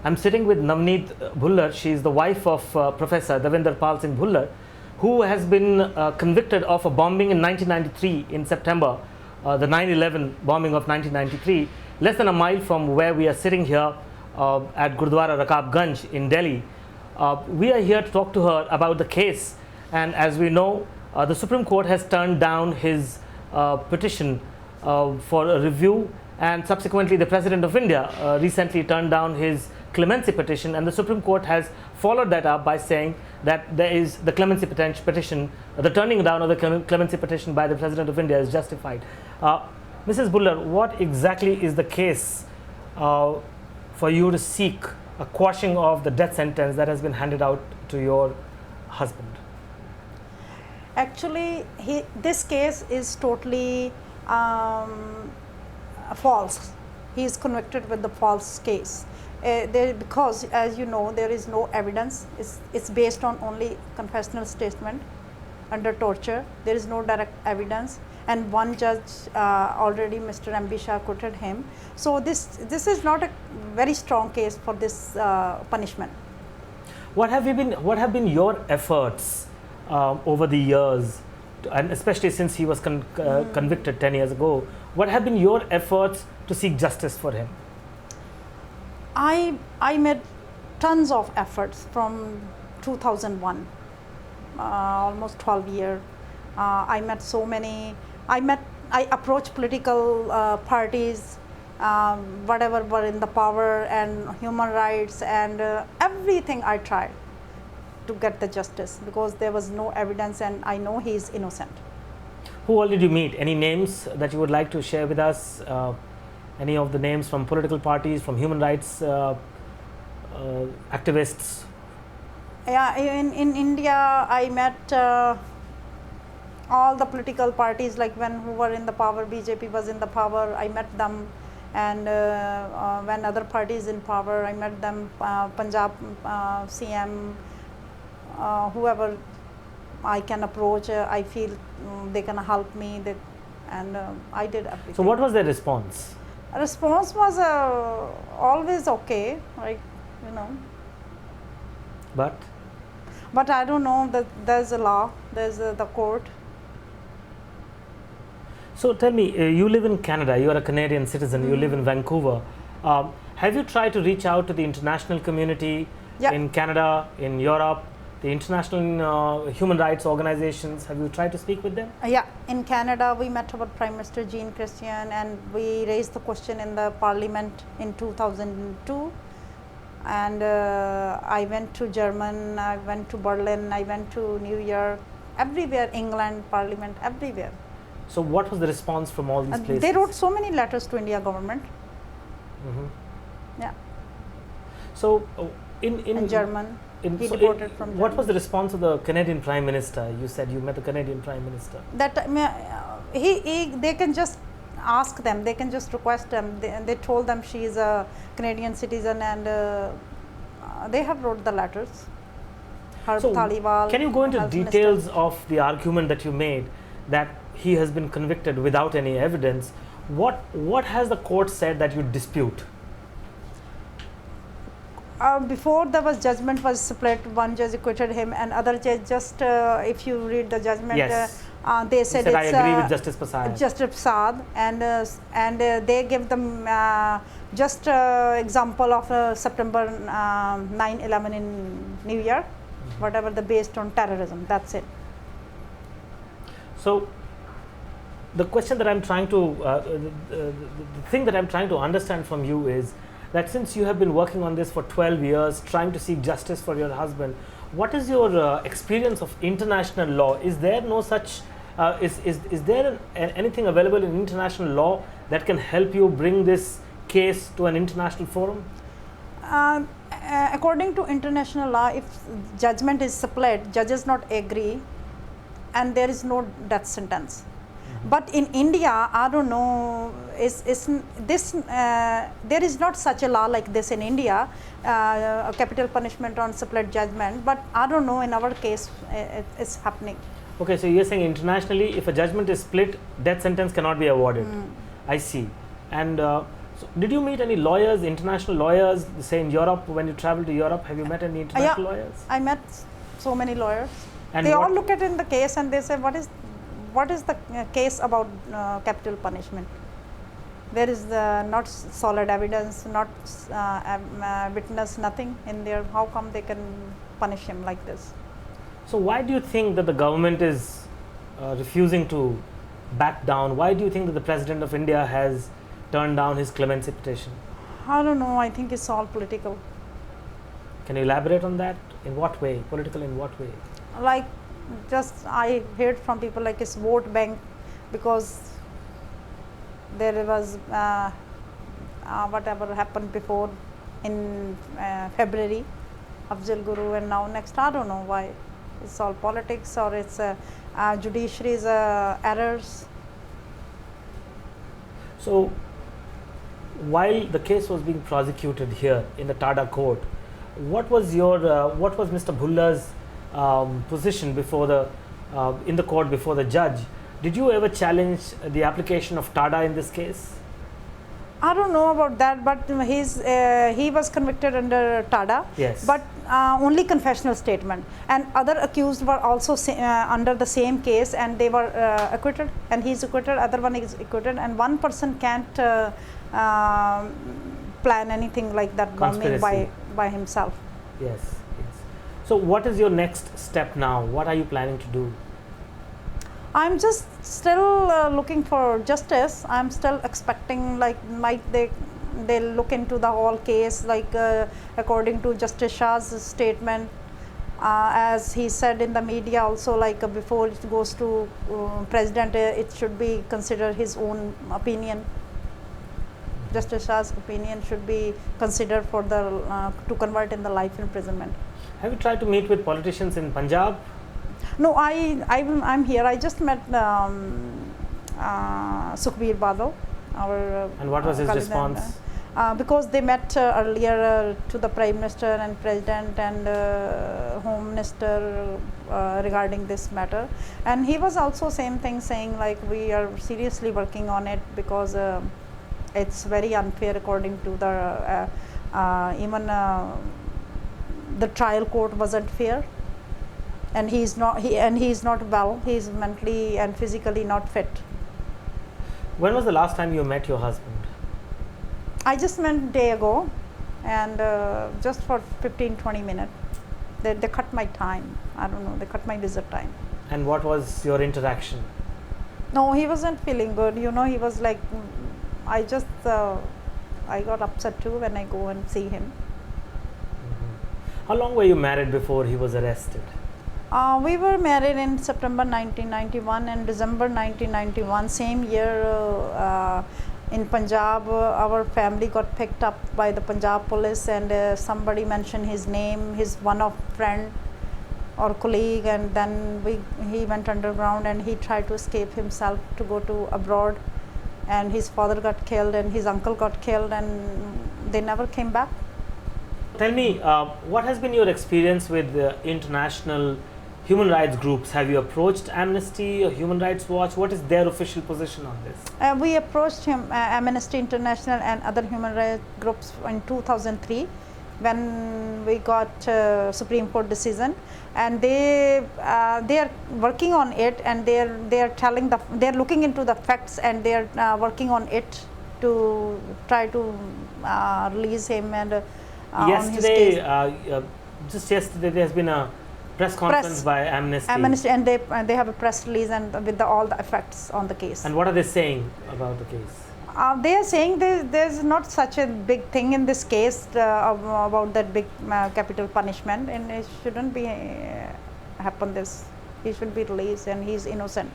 I'm sitting with Navneet Bhullar. She is the wife of Professor Devinderpal Singh Bhullar, who has been convicted of a bombing in 1993 in September, the 9/11 bombing of 1993, less than a mile from where we are sitting here at Gurdwara Rakabganj in Delhi. We are here to talk to her about the case, and as we know, the Supreme Court has turned down his petition for a review, and subsequently the President of India recently turned down his clemency petition, and the Supreme Court has followed that up by saying that there is the clemency petition, the turning down of the clemency petition by the President of India is justified. Mrs. Bhullar, what exactly is the case for you to seek a quashing of the death sentence that has been handed out to your husband? Actually, this case is totally false. He is convicted with the false case. Because, as you know, there is no evidence. It's based on only confessional statement under torture. There is no direct evidence, and one judge already, Mr. M.B. Shah, acquitted him. So this is not a very strong case for this punishment. What have been your efforts over the years, and especially since he was convicted 10 years ago? What have been your efforts to seek justice for him? I made tons of efforts from 2001, almost 12 years. I approached political parties, whatever were in the power, and human rights, and everything I tried to get the justice, because there was no evidence, and I know he is innocent. Who all did you meet? Any names that you would like to share with us? Any of the names from political parties, from human rights activists? Yeah, in India, I met all the political parties, like who were in the power. BJP was in the power, I met them, and when other parties in power, I met them. Punjab CM, whoever I can approach, I feel they can help me, and I did everything. So what was their response? Response was always okay, like, you know. But I don't know, that there's a law, there's the court. So tell me, you live in Canada, you are a Canadian citizen, you live in Vancouver. Have you tried to reach out to the international community in Canada, in Europe, the international human rights organizations? Have you tried to speak with them? Yeah, in Canada, we met our Prime Minister Jean Chrétien, and we raised the question in the Parliament in 2002. And I went to Germany, I went to Berlin, I went to New York, everywhere, England, Parliament, everywhere. So what was the response from all these places? They wrote so many letters to India government. Yeah. So in German. What was the response of the Canadian Prime Minister? You said you met the Canadian Prime Minister. That they can just ask them, they can just request them. They told them she is a Canadian citizen, and they have wrote the letters. So can you go into details of the argument that you made, that he has been convicted without any evidence? What has the court said that you dispute? Before there was judgment was split, one judge acquitted him, and other judge just, if you read the judgment, they said it's, I agree with Justice Prasad. Justice Prasad, and they give them just example of September 9/11 in New York, whatever the based on terrorism. That's it. So the question that I'm trying to, the thing that I'm trying to understand from you is that since you have been working on this for 12 years, trying to seek justice for your husband, what is your experience of international law? Is there no such, is there anything available in international law that can help you bring this case to an international forum? According to international law, if judgment is split, judges not agree, and there is no death sentence. But in India, I don't know, there is not such a law like this in India, a capital punishment on split judgment, but I don't know, in our case it's happening. Okay, so you're saying internationally, if a judgment is split, death sentence cannot be awarded. I see. And So did you meet any lawyers, international lawyers, say in Europe, when you traveled to Europe? Have you met any international lawyers? I met so many lawyers. And they all look at in the case and they say, what is the case about capital punishment? There is not solid evidence, not witness, nothing in there. How come they can punish him like this? So why do you think that the government is refusing to back down? Why do you think that the President of India has turned down his clemency petition? I don't know. I think it's all political. Can you elaborate on that? In what way? Political in what way? Like, just I heard from people like it's vote bank, because there was whatever happened before in February, Afzal Guru, and now next, I don't know why. It's all politics, or it's judiciary's errors. So while the case was being prosecuted here in the Tada court, what was Mr. Bhullar's position before in the court before the judge? Did you ever challenge the application of Tada in this case? I don't know about that, but he was convicted under Tada. Yes. But only confessional statement, and other accused were also under the same case, and they were acquitted, and he's acquitted, other one is acquitted, and one person can't plan anything like that bombing by himself. Yes, yes. So what is your next step now? What are you planning to do? I'm just still looking for justice. I'm still expecting, like, might they'll look into the whole case, like according to Justice Shah's statement, as he said in the media also, like before it goes to president, it should be considered his own opinion. Justice Shah's opinion should be considered for the to convert in the life imprisonment. Have you tried to meet with politicians in Punjab? No, I'm here. I just met Sukhbir Badal, our and what was his response? Because they met earlier to the Prime Minister and President and Home Minister regarding this matter, and he was also same thing, saying like we are seriously working on it, because it's very unfair according to the even the trial court wasn't fair, and he's not well. He's mentally and physically not fit. When was the last time you met your husband? I just met a day ago, and just for 15-20 minutes. They cut my time. I don't know, they cut my visit time. And what was your interaction? No, he wasn't feeling good. You know, he was like, I got upset too when I go and see him. Mm-hmm. How long were you married before he was arrested? We were married in September 1991, and December 1991, same year, in Punjab, our family got picked up by the Punjab police, and somebody mentioned his name, his one of friend or colleague, and then he went underground and he tried to escape himself to go to abroad, and his father got killed and his uncle got killed, and they never came back. Tell me, what has been your experience with international human rights groups? Have you approached Amnesty or Human Rights Watch? What is their official position on this? We approached Amnesty International and other human rights groups in 2003 when we got Supreme Court decision, and they are working on it, and they're looking into the facts, and they're working on it to try to release him, and yesterday, just yesterday, there has been a press conference by Amnesty, and they have a press release and with all the effects on the case. And what are they saying about the case? They are saying there's not such a big thing in this case about that big capital punishment, and it shouldn't be happen this. He should be released and he's innocent.